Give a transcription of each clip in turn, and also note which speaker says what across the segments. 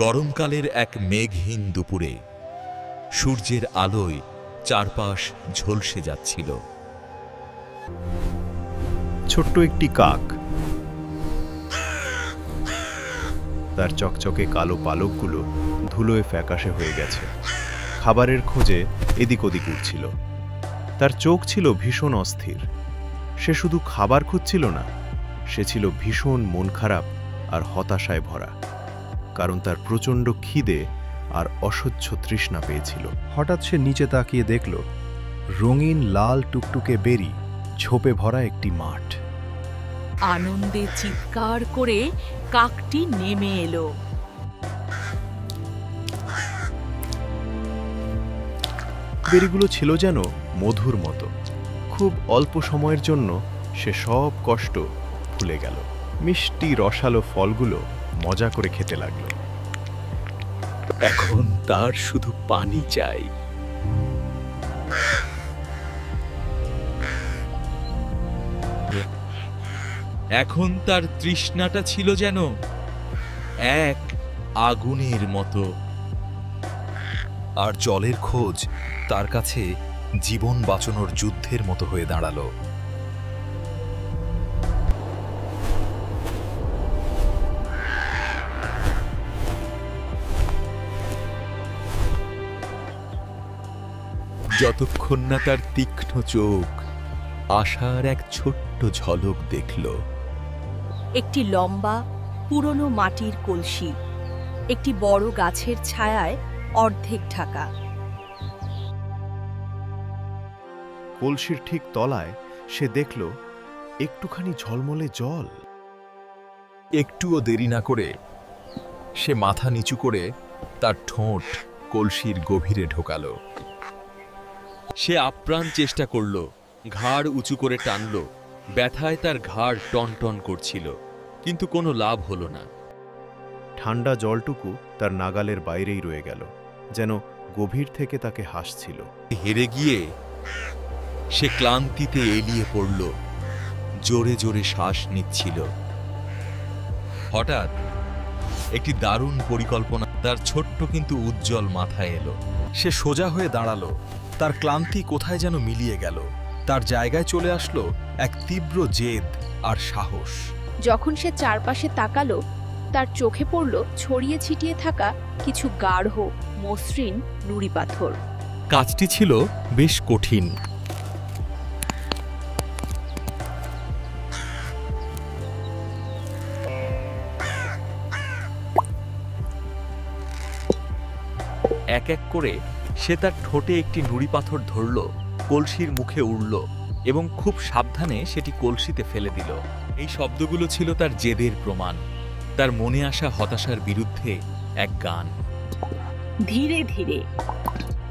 Speaker 1: গরমকালের এক মেঘহীন দুপুরে সূর্যের আলোয় চারপাশ ঝলসে যাচ্ছিল।
Speaker 2: ছোট্ট একটি কাক, তার চকচকে কালো পালকগুলো ধুলোয় ফ্যাকাশে হয়ে গেছে, খাবারের খোঁজে এদিক ওদিক উঠছিল। তার চোখ ছিল ভীষণ অস্থির। সে শুধু খাবার খুঁজছিল না, সে ছিল ভীষণ মন খারাপ আর হতাশায় ভরা, কারণ তার প্রচণ্ড খিদে আর অসহ্য তৃষ্ণা পেয়েছিল। হঠাৎ সে নিচে তাকিয়ে দেখল রঙিন লাল টুকটুকে বেরি ঝোপে ভরা একটি মাঠ।
Speaker 3: আনন্দে চিৎকার করে কাকটি নেমে এলো।
Speaker 2: বেরিগুলো ছিল যেন মধুর মতো। খুব অল্প সময়ের জন্য সে সব কষ্ট ভুলে গেল। মিষ্টি রসালো ফলগুলো মজা করে খেতে লাগলো।
Speaker 1: এখন তার শুধু পানি চাই। এখন তার তৃষ্ণাটা ছিল যেন এক আগুনের মতো, আর জলের খোঁজ তার কাছে জীবন বাঁচানোর যুদ্ধের মতো হয়ে দাঁড়ালো। যতক্ষণ না তার তীক্ষ্ণ চোখ আশার এক ছোট্ট ঝলক দেখল।
Speaker 3: একটি লম্বা পুরনো মাটির কলসি, একটি বড় গাছের ছায়ায় অর্ধেক ঢাকা।
Speaker 2: কলসির ঠিক তলায় সে দেখল একটুখানি ঝলমলে জল।
Speaker 1: একটুও দেরি না করে সে মাথা নিচু করে তার ঠোঁট কলসির গভীরে ঢোকালো। সে আপ্রাণ চেষ্টা করল, ঘাড় উঁচু করে টানল। ব্যথায় তার ঘাড় টনটন করছিল, কিন্তু কোনো লাভ হলো না।
Speaker 2: ঠান্ডা জলটুকু তার নাগালের বাইরেই রয়ে গেল, যেন গভীর থেকে তাকে হাসছিল।
Speaker 1: হেরে গিয়ে সে ক্লান্তিতে এলিয়ে পড়ল, জোরে জোরে শ্বাস নিচ্ছিল। হঠাৎ একটি দারুণ পরিকল্পনা তার ছোট্ট কিন্তু উজ্জ্বল মাথায় এলো। সে সোজা হয়ে দাঁড়ালো, তার ক্লান্তি কোথায় যেন মিলিয়ে গেল। তার জায়গায় চলে আসলো এক তীব্র জেদ আর সাহস।
Speaker 3: যখন সে চারপাশে তাকালো, তার চোখে পড়ল ছড়িয়ে ছিটিয়ে থাকা কিছু গাঢ় মসৃণ নুড়ি পাথর।
Speaker 1: কাজটি ছিল বেশ কঠিন। এক এক করে সে তার ঠোঁটে একটি নুড়ি পাথর ধরল, কলসির মুখে উড়ল এবং খুব সাবধানে সেটি কলসিতে ফেলে দিল। এই শব্দগুলো ছিল তার জেদের প্রমাণ, তার মনে আসা হতাশার বিরুদ্ধে এক গান।
Speaker 3: ধীরে ধীরে,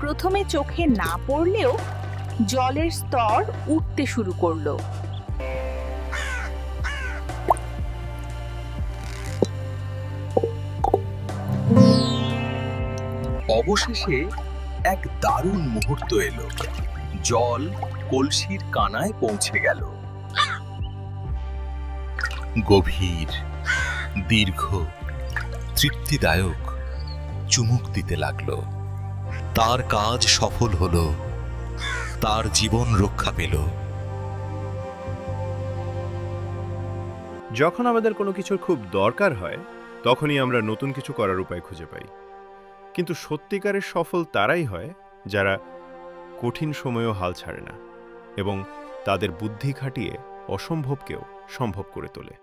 Speaker 3: প্রথমে চোখে না পড়লেও জলের স্তর উঠতে শুরু করলো।
Speaker 1: অবশেষে এক দারুণ মুহূর্ত এলো। জল কলসির কানায় পৌঁছে গেল। গভীর, দীর্ঘ, তৃপ্তিদায়ক চুমুক দিতে লাগলো। তার কাজ সফল হলো, তার জীবন রক্ষা পেল।
Speaker 2: যখন আমাদের কোনো কিছুর খুব দরকার হয়, তখনই আমরা নতুন কিছু করার উপায় খুঁজে পাই। কিন্তু সত্যিকারের সফল তারাই হয় যারা কঠিন সময়েও হাল ছাড়ে না এবং তাদের বুদ্ধি খাটিয়ে অসম্ভবকেও সম্ভব করে তোলে।